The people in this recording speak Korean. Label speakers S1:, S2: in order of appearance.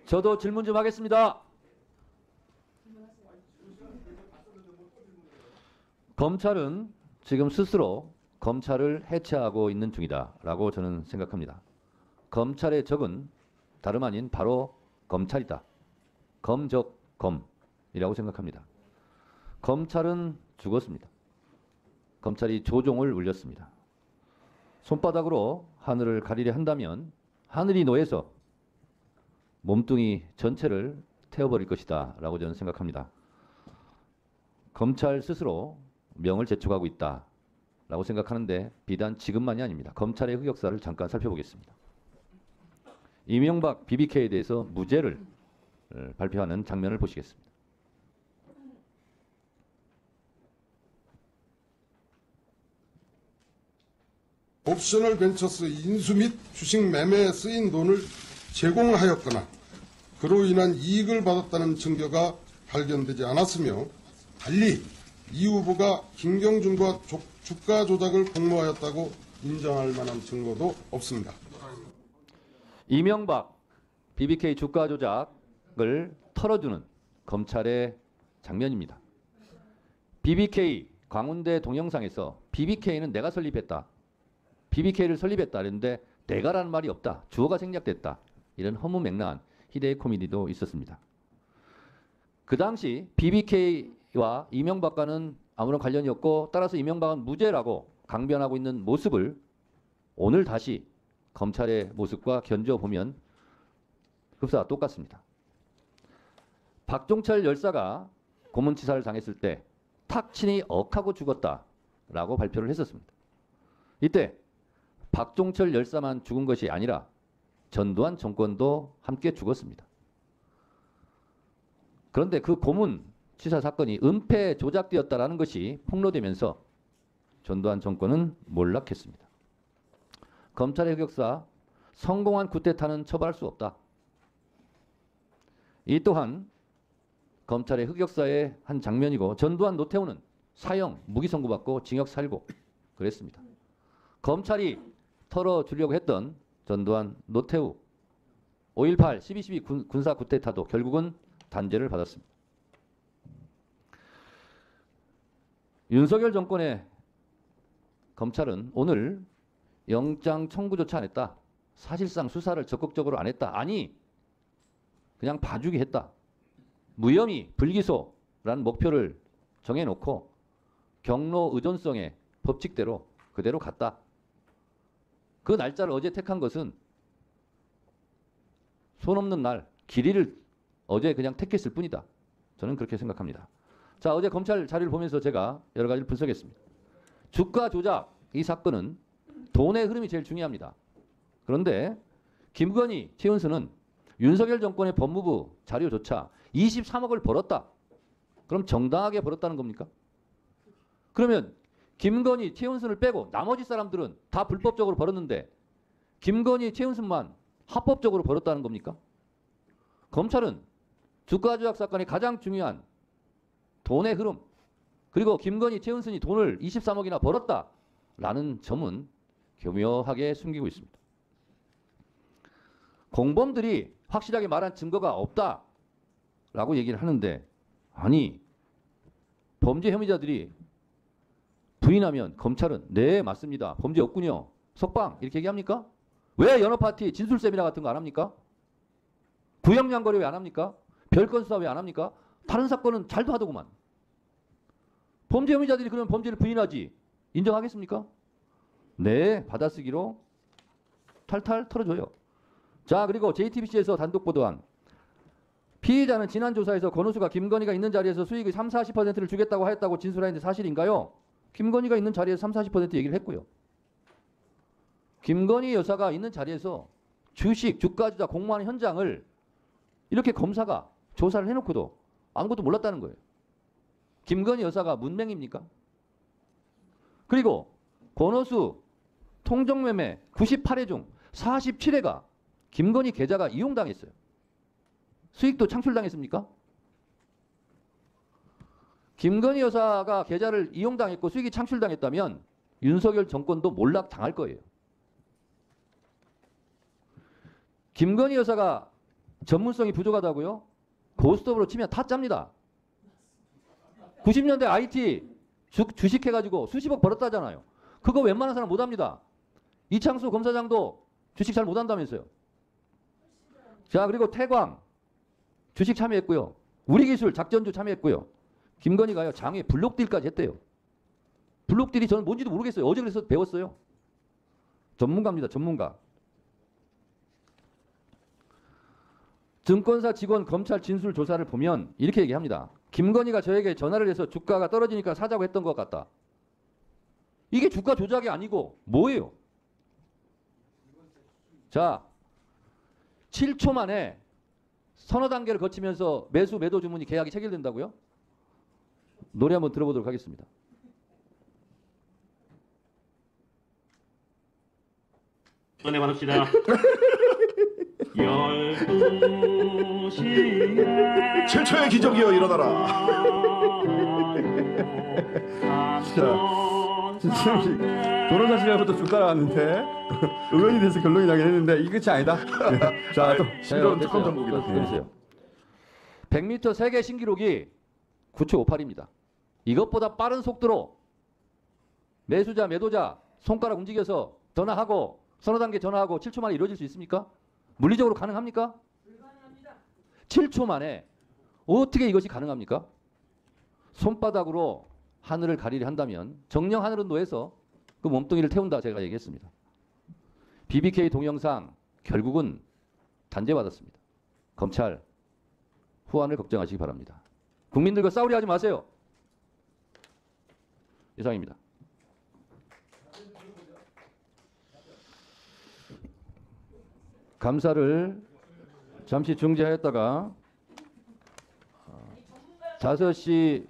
S1: 저도 질문 좀 하겠습니다. 검찰은 지금 스스로 검찰을 해체하고 있는 중이다라고 저는 생각합니다. 검찰의 적은 다름 아닌 바로 검찰이다. 검적검이라고 생각합니다. 검찰은 죽었습니다. 검찰이 조종을 울렸습니다. 손바닥으로 하늘을 가리려 한다면 하늘이 놓여서 몸뚱이 전체를 태워버릴 것이다 라고 저는 생각합니다. 검찰 스스로 명을 재촉하고 있다 라고 생각하는데 비단 지금만이 아닙니다. 검찰의 흑역사를 잠깐 살펴보겠습니다. 이명박 BBK에 대해서 무죄를 발표하는 장면을 보시겠습니다.
S2: 옵셔널 벤처스 인수 및 주식 매매에 쓰인 돈을 제공하였거나 그로 인한 이익을 받았다는 증거가 발견되지 않았으며 달리 이 후보가 김경준과 주가 조작을 공모하였다고 인정할 만한 증거도 없습니다.
S1: 이명박 BBK 주가 조작을 털어주는 검찰의 장면입니다. BBK 광운대 동영상에서 BBK는 내가 설립했다. BBK를 설립했다 했는데 내가라는 말이 없다. 주어가 생략됐다. 이런 허무맹랑한 희대의 코미디도 있었습니다. 그 당시 BBK와 이명박과는 아무런 관련이 없고 따라서 이명박은 무죄라고 강변하고 있는 모습을 오늘 다시 검찰의 모습과 견줘보면 흡사가 똑같습니다. 박종철 열사가 고문치사를 당했을 때 탁친이 억하고 죽었다라고 발표를 했었습니다. 이때 박종철 열사만 죽은 것이 아니라 전두환 정권도 함께 죽었습니다. 그런데 그 고문치사 사건이 은폐 조작되었다라는 것이 폭로되면서 전두환 정권은 몰락했습니다. 검찰의 흑역사, 성공한 쿠데타는 처벌할 수 없다. 이 또한 검찰의 흑역사의 한 장면이고 전두환 노태우는 사형, 무기 선고받고 징역 살고 그랬습니다. 검찰이 털어주려고 했던 전두환, 노태우, 5.18, 12.12 군사 쿠데타도 결국은 단죄를 받았습니다. 윤석열 정권의 검찰은 오늘 영장 청구조차 안 했다. 사실상 수사를 적극적으로 안 했다. 아니, 그냥 봐주기 했다. 무혐의, 불기소라는 목표를 정해놓고 경로 의존성의 법칙대로 그대로 갔다. 그 날짜를 어제 택한 것은 손 없는 날, 길이를 어제 그냥 택했을 뿐이다. 저는 그렇게 생각합니다. 자, 어제 검찰 자료를 보면서 제가 여러 가지를 분석했습니다. 주가 조작, 이 사건은 돈의 흐름이 제일 중요합니다. 그런데 김건희, 최은수는 윤석열 정권의 법무부 자료조차 23억을 벌었다. 그럼 정당하게 벌었다는 겁니까? 그러면 김건희, 최은순을 빼고 나머지 사람들은 다 불법적으로 벌었는데 김건희, 최은순만 합법적으로 벌었다는 겁니까? 검찰은 주가 조작 사건의 가장 중요한 돈의 흐름, 그리고 김건희, 최은순이 돈을 23억이나 벌었다라는 점은 교묘하게 숨기고 있습니다. 공범들이 확실하게 말한 증거가 없다라고 얘기를 하는데, 아니, 범죄 혐의자들이 부인하면 검찰은 네, 맞습니다. 범죄 없군요. 석방 이렇게 얘기합니까? 왜 연어파티 진술 세미나 같은 거 안 합니까? 구형량거래 왜 안 합니까? 별건 수사 왜 안 합니까? 다른 사건은 잘도 하더구만. 범죄 혐의자들이 그러면 범죄를 부인하지 인정하겠습니까? 네, 받아쓰기로 탈탈 털어줘요. 자, 그리고 JTBC에서 단독 보도한 피의자는 지난 조사에서 권오수가 김건희가 있는 자리에서 수익의 30-40%를 주겠다고 하였다고 진술하는데 사실인가요? 김건희가 있는 자리에서 30-40% 얘기를 했고요. 김건희 여사가 있는 자리에서 주식, 주가 조작 공모하는 현장을 이렇게 검사가 조사를 해놓고도 아무것도 몰랐다는 거예요. 김건희 여사가 문맹입니까? 그리고 권오수 통정매매 98회 중 47회가 김건희 계좌가 이용당했어요. 수익도 창출당했습니까? 김건희 여사가 계좌를 이용당했고 수익이 창출당했다면 윤석열 정권도 몰락당할 거예요. 김건희 여사가 전문성이 부족하다고요? 고스톱으로 치면 타짜입니다. 90년대 IT 주식해가지고 수십억 벌었다잖아요. 그거 웬만한 사람 못합니다. 이창수 검사장도 주식 잘 못한다면서요. 자, 그리고 태광 주식 참여했고요. 우리기술 작전주 참여했고요. 김건희가요 장외 블록딜까지 했대요. 블록딜이 저는 뭔지도 모르겠어요. 어제 그래서 배웠어요. 전문가입니다. 전문가. 증권사 직원 검찰 진술 조사를 보면 이렇게 얘기합니다. 김건희가 저에게 전화를 해서 주가가 떨어지니까 사자고 했던 것 같다. 이게 주가 조작이 아니고 뭐예요? 자, 7초 만에 서너 단계를 거치면서 매수 매도 주문이 계약이 체결된다고요? 노래 한번 들어보도록 하겠습니다.
S3: 전해 받읍시다. 12시에
S4: 7초의 기적이여 일어나라.
S5: 진짜 결혼사 시절부터 주가 나왔는데 의원이 돼서 결론이 나긴 했는데 이 끝이 아니다. 자, 또
S4: 신기로운 특검 정국이다.
S1: 들으세요. 100m 세계 신기록이 9초 58입니다. 이것보다 빠른 속도로 매수자 매도자 손가락 움직여서 전화하고 서너 단계 전화하고 7초 만에 이루어질 수 있습니까? 물리적으로 가능합니까? 불가능합니다. 7초 만에 어떻게 이것이 가능합니까? 손바닥으로 하늘을 가리려 한다면 정령 하늘은도에서 그 몸뚱이를 태운다 제가 얘기했습니다. BBK 동영상 결국은 단죄받았습니다. 검찰 후환을 걱정하시기 바랍니다. 국민들과 싸우려 하지 마세요. 이상입니다. 감사를 잠시 중지하였다가 5시